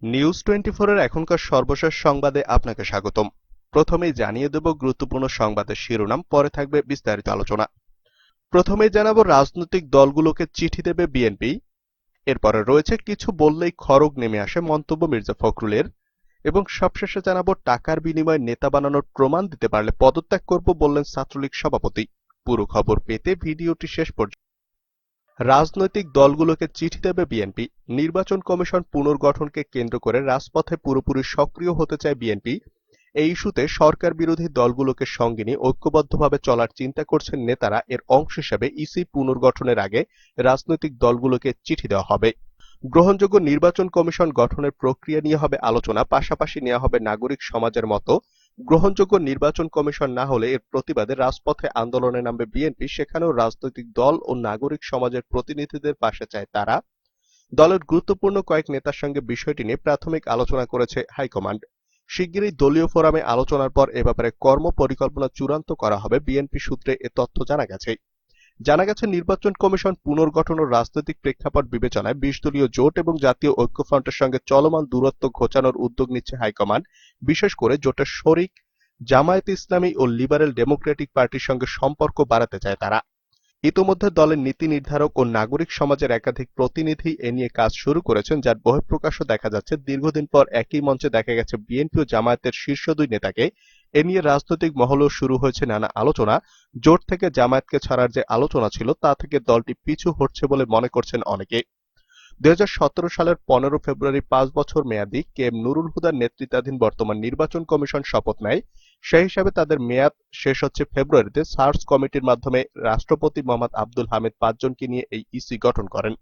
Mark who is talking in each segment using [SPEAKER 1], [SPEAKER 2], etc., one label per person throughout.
[SPEAKER 1] News 24 এর এখনকার সর্বশেষ সংবাদে আপনাকে স্বাগতম। প্রথমেই জানিয়ে দেব গুরুত্বপূর্ণ সংবাদের শিরোনাম, পরে থাকবে বিস্তারিত আলোচনা। প্রথমেই জানাবো রাজনৈতিক দলগুলোকে চিঠি দেবে বিএনপি। এরপরে রয়েছে কিছু বললেই খড়গ নেমে আসে মন্তব্য মির্জা ফখরুলের। এবং সবশেষে জানাবো টাকার বিনিময়ে নেতা বানানোর প্রমাণ দিতে পারলে পদত্যাগ করব বললেন ছাত্রলীগ সভাপতি। পুরো খবর পেতে ভিডিওটি শেষ পর্যন্ত। রাজনৈতিক দলগুলোকে চিঠি দেবে বিএনপি। নির্বাচন কমিশন পুনর্গঠনকে কেন্দ্র করে রাজপথে পুরোপুরি সক্রিয় হতে চায় বিএনপি। এই ইস্যুতে সরকার বিরোধী দলগুলোকে সঙ্গে নিয়ে ঐক্যবদ্ধভাবে চলার চিন্তা করছেন নেতারা। এর অংশ হিসেবে ইসি পুনর্গঠনের আগে রাজনৈতিক দলগুলোকে চিঠি দেওয়া হবে। গ্রহণযোগ্য নির্বাচন কমিশন গঠনের প্রক্রিয়া নিয়ে হবে আলোচনা, পাশাপাশি নেওয়া হবে নাগরিক সমাজের মতো। গ্রহণযোগ্য নির্বাচন কমিশন না হলে এর প্রতিবাদে রাজপথে আন্দোলনে নামবে বিএনপি। সেখানেও রাজনৈতিক দল ও নাগরিক সমাজের প্রতিনিধিদের পাশে চায় তারা। দলের গুরুত্বপূর্ণ কয়েক নেতার সঙ্গে বিষয়টি নিয়ে প্রাথমিক আলোচনা করেছে হাইকমান্ড। শিগগিরই দলীয় ফোরামে আলোচনার পর এ ব্যাপারে কর্মপরিকল্পনা চূড়ান্ত করা হবে, বিএনপি সূত্রে এ তথ্য জানা গেছে। নির্বাচন কমিশন পুনর্গঠন ও রাজনৈতিক প্রেক্ষাপট বিবেচনায় 20 দলীয় জোট এবং জাতীয় ঐক্যফ্রন্টের সঙ্গে চলমান দূরত্ব ঘোচানোর উদ্যোগ নিচ্ছে হাইকমান্ড। বিশেষ করে জোটের শরিক জামায়াতে ইসলামী ও লিবারেল ডেমোক্রেটিক পার্টির সঙ্গে সম্পর্ক বাড়াতে চায় তারা। ইতোমধ্যে দলের নীতি নির্ধারক ও নাগরিক সমাজের একাধিক প্রতিনিধি এ নিয়ে কাজ শুরু করেছেন, যার বহিঃপ্রকাশও দেখা যাচ্ছে। দীর্ঘদিন পর একই মঞ্চে দেখা গেছে বিএনপি ও জামায়াতের শীর্ষ দুই নেতাকে। এ নিয়ে রাজনৈতিক মহলেও শুরু হয়েছে নানা আলোচনা। জোট থেকে জামায়াতকে ছাড়ার যে আলোচনা ছিল তা থেকে দলটি পিছু হটছে বলে মনে করছেন অনেকে। 2017 সালের 15 ফেব্রুয়ারি 5 বছর মেয়াদী কে এম নুরুল হুদার নেতৃত্বাধীন বর্তমান নির্বাচন কমিশন শপথ নেয়। সেই হিসাবে তাদের মেয়াদ শেষ হচ্ছে ফেব্রুয়ারিতে। সার্চ কমিটির মাধ্যমে রাষ্ট্রপতি মোহাম্মদ আব্দুল হামিদ 5 জনকে নিয়ে এই ইসি গঠন করেন।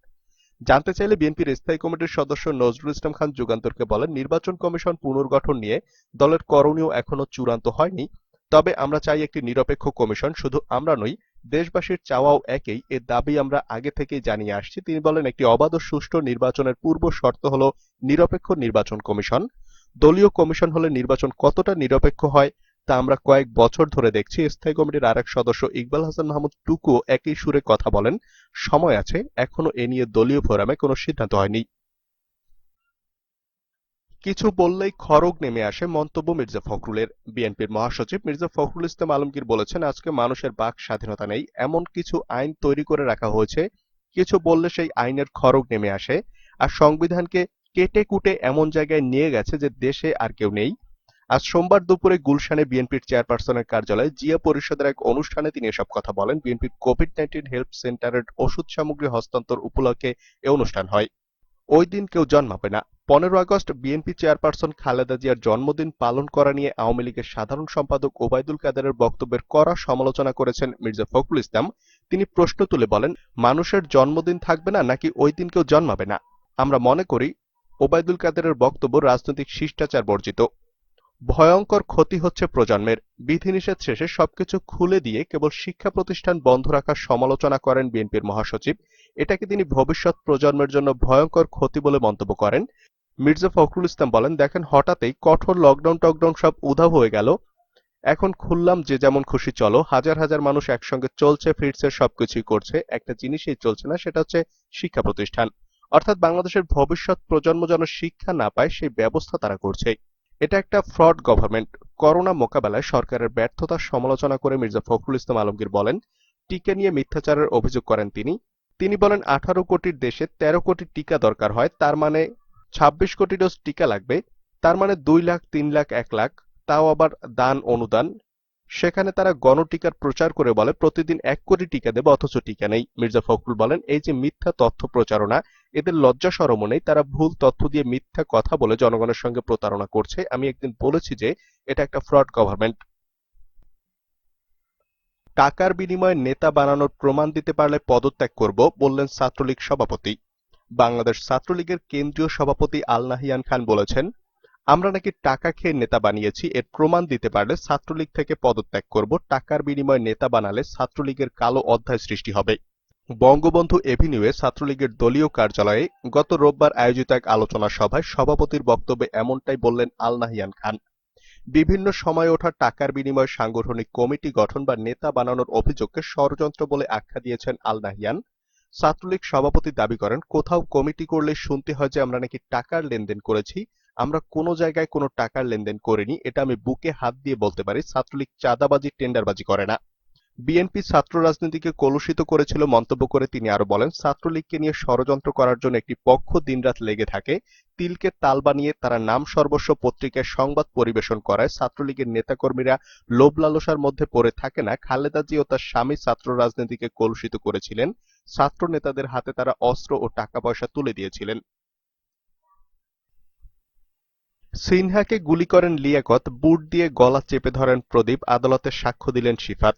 [SPEAKER 1] জানতে চাইলে বিএনপির স্থায়ী কমিটির সদস্য নজরুল ইসলাম খান যুগান্তরকে বলেন, নির্বাচন কমিশন পুনর্গঠন নিয়ে দলের করণীয় এখনো চূড়ান্ত হয়নি। তবে আমরা চাই একটি নিরপেক্ষ কমিশন। শুধু আমরা নই, দেশবাসীর চাওয়াও একই। এর দাবি আমরা আগে থেকেই জানিয়ে আসছি। তিনি বলেন, একটি অবাধ ও সুষ্ঠু নির্বাচনের পূর্ব শর্ত হল নিরপেক্ষ নির্বাচন কমিশন। দলীয় কমিশন হলে নির্বাচন কতটা নিরপেক্ষ হয় তা আমরা কয়েক বছর ধরে দেখছি। স্থায়ী কমিটির আরেক সদস্য ইকবাল হাসান মাহমুদ টুকু একই সুরে কথা বলেন, সময় আছে, এখনো এ নিয়ে দলীয় ফোরামে কোনো সিদ্ধান্ত হয়নি। কিছু বললেই খড়গ নেমে আসে মন্তব্য মির্জা ফখরুলের। বিএনপির মহাসচিব মির্জা ফখরুল ইসলাম আলমগীর বলেছেন, আজকে মানুষের বাক স্বাধীনতা নেই, এমন কিছু আইন তৈরি করে রাখা হয়েছে, কিছু বললে সেই আইনের খড়গ নেমে আসে। আর সংবিধানকে কেটে কুটে এমন জায়গায় নিয়ে গেছে যে দেশে আর কেউ নেই। আজ সোমবার দুপুরে গুলশানে বিএনপির চেয়ারপারসনের কার্যালয়ে জিয়া পরিষদের এক অনুষ্ঠানে তিনি এসব কথা বলেন। বিএনপির কোভিড-19 হেল্প সেন্টারের ওষুধ সামগ্রী হস্তান্তর উপলক্ষে এ অনুষ্ঠান হয়। ওই দিন কেউ জন্মাবে না। 15 আগস্ট বিএনপি চেয়ারপারসন খালেদা জিয়ার জন্মদিন পালন করা নিয়ে আওয়ামী লীগের সাধারণ সম্পাদক ওবায়দুল কাদেরের বক্তব্যের কড়া সমালোচনা করেছেন মির্জা ফখরুল ইসলাম। তিনি প্রশ্ন তুলে বলেন, মানুষের জন্মদিন থাকবে না নাকি ওই দিন কেউ জন্মাবে না? আমরা মনে করি ওবায়দুল কাদেরের বক্তব্য রাজনৈতিক শিষ্টাচার বর্জিত। ভয়ঙ্কর ক্ষতি হচ্ছে প্রজন্মের। বিধিনিষেধ শেষে সবকিছু খুলে দিয়ে কেবল শিক্ষা প্রতিষ্ঠান বন্ধ রাখার সমালোচনা করেন বিএনপির মহাসচিব। এটাকে তিনি ভবিষ্যৎ প্রজন্মের জন্য ভয়ঙ্কর ক্ষতি বলে মন্তব্য করেন। মির্জা ফখরুল ইসলাম বলেন, দেখেন, হঠাৎই কঠোর লকডাউন টকডাউন সব উধাও হয়ে গেল। এখন খুললাম, যে যেমন খুশি চলো। হাজার হাজার মানুষ একসঙ্গে চলছে ফিরছে, সবকিছুই করছে। একটা জিনিসই চলছে না, সেটা হচ্ছে শিক্ষা প্রতিষ্ঠান। অর্থাৎ বাংলাদেশের ভবিষ্যৎ প্রজন্ম যেন শিক্ষা না পায় সেই ব্যবস্থা তারা করছে। এটা একটা ফ্রড গভর্নমেন্ট। করোনা মোকাবেলায় সরকারের ব্যর্থতার সমালোচনা করে মির্জা ফখরুল ইসলাম আলমগীর বলেন, টিকা নিয়ে মিথ্যাচারের অভিযোগ করেন তিনি বলেন, 18 কোটির দেশে 13 কোটি টিকা দরকার হয়, তার মানে 26 কোটি ডোজ টিকা লাগবে। তার মানে 2 লাখ, 3 লাখ, 1 লাখ, তাও আবার দান অনুদান। সেখানে তারা গণটিকার প্রচার করে বলে প্রতিদিন 1 কোটি টিকা দেবে, অথচ টিকা নেই। মির্জা ফখরুল বলেন, এই যে মিথ্যা তথ্য প্রচারণা, এদের লজ্জা শরমও নেই। তারা ভুল তথ্য দিয়ে মিথ্যা কথা বলে জনগণের সঙ্গে প্রতারণা করছে। আমি একদিন বলেছি যে এটা একটা ফ্রড গভর্নমেন্ট। টাকার বিনিময়ে নেতা বানানোর প্রমাণ দিতে পারলে পদত্যাগ করব বললেন ছাত্রলীগ সভাপতি। বাংলাদেশ ছাত্রলীগের কেন্দ্রীয় সভাপতি আল নাহিয়ান খান বলেছেন, আমরা নাকি টাকা খেয়ে নেতা বানিয়েছি, এর প্রমাণ দিতে পারলে ছাত্রলীগ থেকে পদত্যাগ করব। টাকার বিনিময়ে নেতা বানালে ছাত্রলীগের কালো অধ্যায় সৃষ্টি হবে। বঙ্গবন্ধু এভিনিউয়ে ছাত্রলীগের দলীয় কার্যালয়ে গত রোববার আয়োজিত এক আলোচনা সভায় সভাপতির বক্তব্যে এমনটাই বললেন আল নাহিয়ান খান। বিভিন্ন সময়ে ওঠা টাকার বিনিময়ে সাংগঠনিক কমিটি গঠন বা নেতা বানানোর অভিযোগকে ষড়যন্ত্র বলে আখ্যা দিয়েছেন আল নাহিয়ান। ছাত্রলীগ সভাপতি দাবি করেন, কোথাও কমিটি করলে শুনতে হয় যে আমরা নাকি টাকার লেনদেন করেছি। আমরা কোনো জায়গায় কোনো টাকার লেনদেন করিনি, এটা আমি বুকে হাত দিয়ে বলতে পারি। ছাত্রলীগ চাঁদাবাজি টেন্ডারবাজি করে না। বিএনপি ছাত্র রাজনীতিকে কলুষিত করেছিল মন্তব্য করে তিনি আরো বলেন, ছাত্রলীগকে নিয়ে ষড়যন্ত্র করার জন্য একটি পক্ষ দিনরাত লেগে থাকে। তিলকে তাল বানিয়ে তারা নাম সর্বস্ব পত্রিকায় সংবাদ পরিবেশন করায়। ছাত্রলীগের নেতাকর্মীরা লোভ লালসার মধ্যে পড়ে থাকে না। খালেদা জি ও তার স্বামী ছাত্র রাজনীতিকে কলুষিত করেছিলেন। ছাত্র নেতাদের হাতে তারা অস্ত্র ও টাকা পয়সা তুলে দিয়েছিলেন। সিনহাকে গুলি করেন লিয়াকত, বুট দিয়ে গলা চেপে ধরেন প্রদীপ, আদালতে সাক্ষ্য দিলেন শিফাত।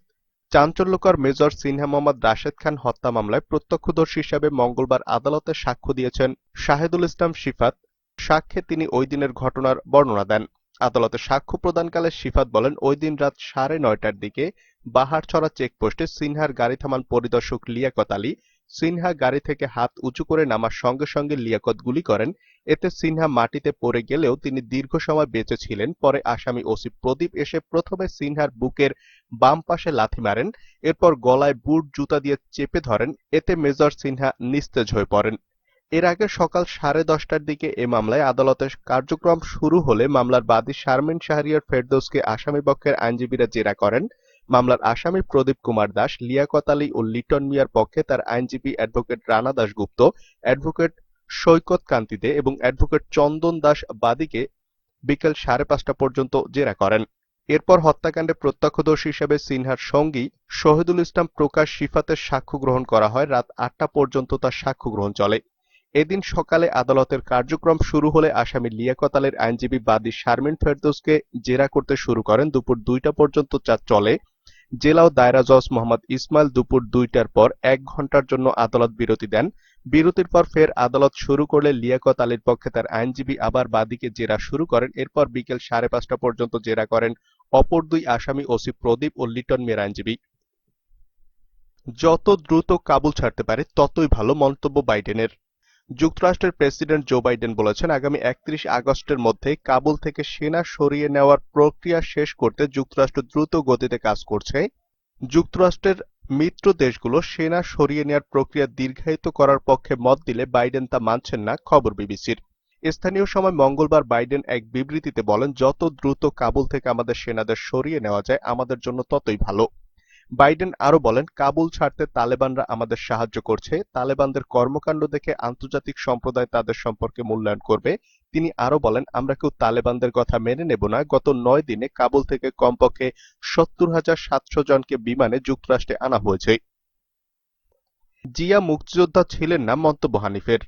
[SPEAKER 1] চাঞ্চল্যকর মেজর সিনহা মোহাম্মদ রাশেদ খান হত্যা মামলায় প্রত্যক্ষদর্শী হিসেবে মঙ্গলবার আদালতে সাক্ষ্য দিয়েছেন শাহেদুল ইসলাম শিফাত। সাক্ষ্যে তিনি ওই দিনের ঘটনার বর্ণনা দেন। আদালতে সাক্ষ্য প্রদানকালে শিফাত বলেন, ওই দিন রাত 9:30টার দিকে বাহারছড়া চেকপোস্টে সিনহার গাড়ি থামান পরিদর্শক লিয়াকত আলী। সিনহা গাড়ি থেকে হাত উঁচু করে নামার সঙ্গে সঙ্গে লিয়াকত গুলি করেন। এতে সিনহা মাটিতে পড়ে গেলেও তিনি দীর্ঘ সময় বেঁচে ছিলেন। পরে আসামি ওসি প্রদীপ এসে প্রথমে সিনহার বুকের বাম পাশে লাথি মারেন, এরপর গলায় বুট জুতা দিয়ে চেপে ধরেন। এতে মেজর সিনহা নিস্তেজ হয়ে পড়েন। এর আগে সকাল 10:30টার দিকে এ মামলায় আদালতের কার্যক্রম শুরু হলে মামলার বাদী শারমিন শাহরিয়ার ফেরদৌসকে আসামিপক্ষের আইনজীবীরা জেরা করেন। মামলার আসামি প্রদীপ কুমার দাস, লিয়াকত আলী ও লিটন মিয়ার পক্ষে তার আইনজীবী অ্যাডভোকেট রানা দাশগুপ্ত, অ্যাডভোকেট সৈকত কান্তি দে এবং অ্যাডভোকেট চন্দন দাস বাদীকে বিকেল 5:30টা পর্যন্ত জেরা করেন। এরপর হত্যাকাণ্ডে প্রত্যক্ষদর্শী হিসেবে সিনহার সঙ্গী শহীদুল ইসলাম প্রকাশ শিফাতের সাক্ষ্য গ্রহণ করা হয়। রাত 8টা পর্যন্ত তার সাক্ষ্য গ্রহণ চলে। এদিন সকালে আদালতের কার্যক্রম শুরু হলে আসামি লিয়াকত আলীর আইনজীবী বাদী শারমিন ফেরদৌসকে জেরা করতে শুরু করেন। দুপুর 2টা পর্যন্ত চলে। জেলা ও দায়রা জজ মোহাম্মদ ইসমাইল দুপুর 2টার পর 1 ঘণ্টার জন্য আদালত বিরতি দেন। বিরতির পর ফের আদালত শুরু করলে লিয়াকত আলীর পক্ষে তার আইনজীবী আবার বাদীকে জেরা শুরু করেন। এরপর বিকেল 5:30টা পর্যন্ত জেরা করেন অপর দুই আসামি ওসি প্রদীপ ও লিটন মিয়ার আইনজীবী। যত দ্রুত কাবুল ছাড়তে পারে ততই ভালো, মন্তব্য বাইডেনের। যুক্তরাষ্ট্রের প্রেসিডেন্ট জো বাইডেন বলেছেন, আগামী 31 আগস্টের মধ্যে কাবুল থেকে সেনা সরিয়ে নেওয়ার প্রক্রিয়া শেষ করতে যুক্তরাষ্ট্র দ্রুত গতিতে কাজ করছে। যুক্তরাষ্ট্রের মিত্র দেশগুলো সেনা সরিয়ে নেওয়ার প্রক্রিয়া দীর্ঘায়িত করার পক্ষে মত দিলে বাইডেন তা মানছেন না, খবর বিবিসির। স্থানীয় সময় মঙ্গলবার বাইডেন এক বিবৃতিতে বলেন, যত দ্রুত কাবুল থেকে আমাদের সেনাদের সরিয়ে নেওয়া যায় আমাদের জন্য ততই ভালো। বাইডেন আরো বলেন, কাবুল ছাড়তে তালেবানরা আমাদের সাহায্য করছে। তালেবানদের কর্মকাণ্ড দেখে আন্তর্জাতিক সম্প্রদায় তাদের সম্পর্কে মূল্যায়ন করবে। তিনি আরো বলেন, আমরা কেউ তালেবানদের কথা মেনে নেব না। গত 9 দিনে কাবুল থেকে কমপক্ষে 70,700 জনকে বিমানে যুক্তরাষ্ট্রে আনা হয়েছে। জিয়া মুক্তিযোদ্ধা ছিলেন না, মন্তব্য হানিফের।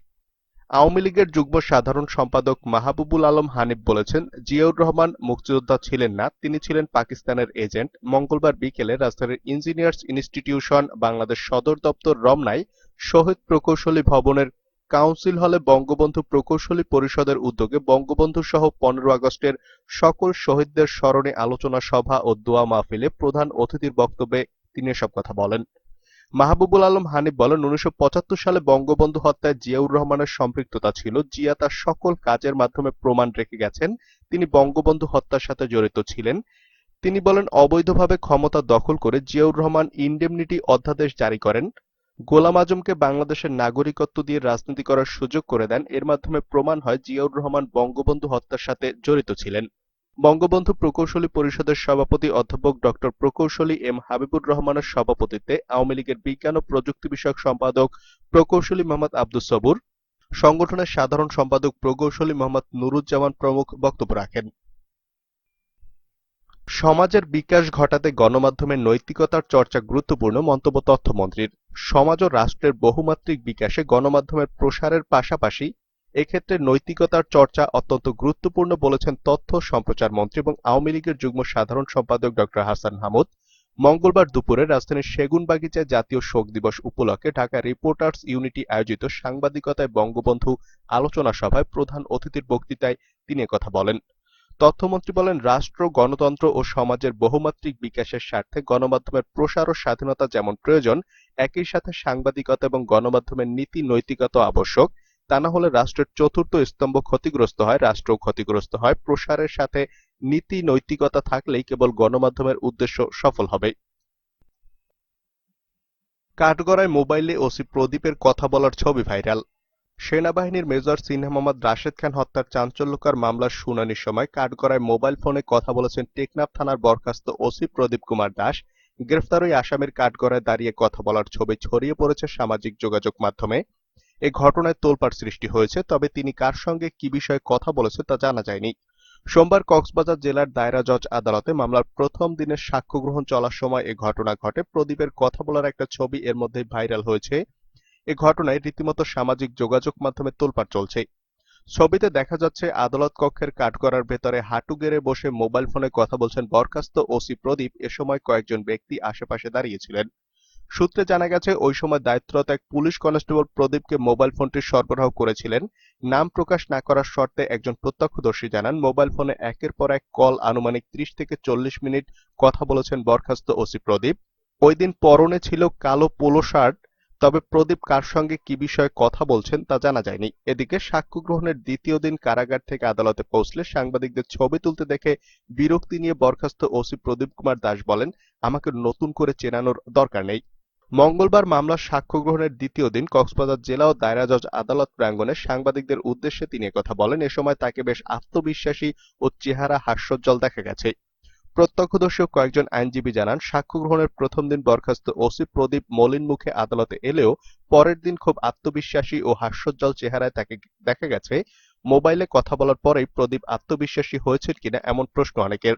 [SPEAKER 1] আওয়ামী লীগের যুগ্ম সাধারণ সম্পাদক মাহবুবুল আলম হানিফ বলেছেন, জিয়াউর রহমান মুক্তিযোদ্ধা ছিলেন না, তিনি ছিলেন পাকিস্তানের এজেন্ট। মঙ্গলবার বিকেলে রাজধানীর ইঞ্জিনিয়ার্স ইনস্টিটিউশন বাংলাদেশ সদর দপ্তর রমনায় শহীদ প্রকৌশলী ভবনের কাউন্সিল হলে বঙ্গবন্ধু প্রকৌশলী পরিষদের উদ্যোগে বঙ্গবন্ধু সহ 15 আগস্টের সকল শহীদদের স্মরণে আলোচনা সভা ও দোয়া মাহফিলে প্রধান অতিথির বক্তব্যে তিনি এসব কথা বলেন। মাহবুবুল আলম হানিফ বলেন, 1975 সালে বঙ্গবন্ধু হত্যায় জিয়াউর রহমানের সম্পৃক্ততা ছিল। জিয়া তার সকল কাজের মাধ্যমে প্রমাণ রেখে গেছেন তিনি বঙ্গবন্ধু হত্যার সাথে জড়িত ছিলেন। তিনি বলেন, অবৈধভাবে ক্ষমতা দখল করে জিয়াউর রহমান ইনডেমনিটি অধ্যাদেশ জারি করেন। গোলাম আজমকে বাংলাদেশের নাগরিকত্ব দিয়ে রাজনীতি করার সুযোগ করে দেন। এর মাধ্যমে প্রমাণ হয় জিয়াউর রহমান বঙ্গবন্ধু হত্যার সাথে জড়িত ছিলেন। বঙ্গবন্ধু প্রকৌশলী পরিষদের সভাপতি অধ্যাপক ড. প্রকৌশলী এম হাবিবুর রহমানের সভাপতিত্বে আওয়ামী লীগের বিজ্ঞান ও প্রযুক্তি বিষয়ক সম্পাদক প্রকৌশলী মোহাম্মদ আব্দুস সবুর, সংগঠনের সাধারণ সম্পাদক প্রকৌশলী মোহাম্মদ নুরুজ্জামান প্রমুখ বক্তব্য রাখেন। সমাজের বিকাশ ঘটাতে গণমাধ্যমের নৈতিকতার চর্চা গুরুত্বপূর্ণ, মন্তব্য তথ্যমন্ত্রীর। সমাজ ও রাষ্ট্রের বহুমাত্রিক বিকাশে গণমাধ্যমের প্রসারের পাশাপাশি এক্ষেত্রে নৈতিকতার চর্চা অত্যন্ত গুরুত্বপূর্ণ বলেছেন তথ্য সম্প্রচার মন্ত্রী এবং আওয়ামী লীগের যুগ্ম সাধারণ সম্পাদক ড. হাসান মাহমুদ। মঙ্গলবার দুপুরে রাজধানীর সেগুনবাগিচায় জাতীয় শোক দিবস উপলক্ষে ঢাকা রিপোর্টার্স ইউনিটি আয়োজিত সাংবাদিকতায় বঙ্গবন্ধু আলোচনা সভায় প্রধান অতিথির বক্তৃতায় তিনি একথা বলেন। তথ্যমন্ত্রী বলেন, রাষ্ট্র, গণতন্ত্র ও সমাজের বহুমাত্রিক বিকাশের স্বার্থে গণমাধ্যমের প্রসার ও স্বাধীনতা যেমন প্রয়োজন, একই সাথে সাংবাদিকতা এবং গণমাধ্যমের নীতি নৈতিকতা আবশ্যক। তা না হলে রাষ্ট্রের চতুর্থ স্তম্ভ ক্ষতিগ্রস্ত হয়, রাষ্ট্রও ক্ষতিগ্রস্ত হয়। প্রসারের সাথে নীতি নৈতিকতা থাকলেই কেবল গণমাধ্যমের উদ্দেশ্য সফল হবে। কাঠগড়ায় মোবাইলে ওসি প্রদীপের কথা বলার ছবি ভাইরাল। সেনাবাহিনীর মেজর সিনহা মোহাম্মদ রাশেদ খান হত্যার চাঞ্চল্যকর মামলার শুনানির সময় কাঠগড়ায় মোবাইল ফোনে কথা বলেছেন টেকনাফ থানার বরখাস্ত ওসি প্রদীপ কুমার দাস। গ্রেফতার ওই আসামির কাঠগড়ায় দাঁড়িয়ে কথা বলার ছবি ছড়িয়ে পড়েছে সামাজিক যোগাযোগ মাধ্যমে। এ ঘটনায় তোলপাড় সৃষ্টি হয়েছে, তবে তিনি কার সঙ্গে কি বিষয়ে কথা বলেছেন তা জানা যায়নি। সোমবার কক্সবাজার জেলার দায়রা জজ আদালতে মামলার প্রথম দিনের সাক্ষ্য গ্রহণ চলার সময় এ ঘটনা ঘটে। প্রদীপের কথা বলার একটা ছবি এর মধ্যেই ভাইরাল হয়েছে। এ ঘটনায় রীতিমতো সামাজিক যোগাযোগ মাধ্যমে তোলপাড় চলছে। ছবিতে দেখা যাচ্ছে আদালত কক্ষের কাঠগড়ার ভেতরে হাঁটু গেড়ে বসে মোবাইল ফোনে কথা বলছেন বরখাস্ত ওসি প্রদীপ। এ সময় কয়েকজন ব্যক্তি আশেপাশে দাঁড়িয়েছিলেন। সূত্রে জানা গেছে ওই সময় দায়িত্বরত এক পুলিশ কনস্টেবল প্রদীপকে মোবাইল ফোনটি সরবরাহ করেছিলেন। নাম প্রকাশ না করার শর্তে একজন প্রত্যক্ষদর্শী জানান, মোবাইল ফোনে একের পর এক কল আনুমানিক ৩০ থেকে ৪০ মিনিট কথা বলেছেন বরখাস্ত ওসি প্রদীপ। ওই দিন পরনে ছিল কালো পোলো শার্ট। তবে প্রদীপ কার সঙ্গে কি বিষয়ে কথা বলছেন তা জানা যায়নি। এদিকে সাক্ষ্য গ্রহণের দ্বিতীয় দিন কারাগার থেকে আদালতে পৌঁছলে সাংবাদিকদের ছবি তুলতে দেখে বিরক্তি নিয়ে বরখাস্ত ওসি প্রদীপ কুমার দাস বলেন, আমাকে নতুন করে চেনানোর দরকার নেই। মঙ্গলবার মামলার সাক্ষ্য গ্রহণের দ্বিতীয় দিন কক্সবাজার জেলা ও দায়রা জজ আদালত প্রাঙ্গণে সাংবাদিকদের উদ্দেশ্যে তিনি একথা বলেন। এ সময় তাকে বেশ আত্মবিশ্বাসী ও চেহারা হাস্যোজ্জ্বল দেখা গেছে। প্রত্যক্ষদর্শী ও কয়েকজন আইনজীবী জানান, সাক্ষ্য গ্রহণের প্রথম দিন বরখাস্ত ওসি প্রদীপ মলিন মুখে আদালতে এলেও পরের দিন খুব আত্মবিশ্বাসী ও হাস্যোজ্জ্বল চেহারায় তাকে দেখা গেছে। মোবাইলে কথা বলার পরেই প্রদীপ আত্মবিশ্বাসী হয়েছেন কিনা এমন প্রশ্ন অনেকের।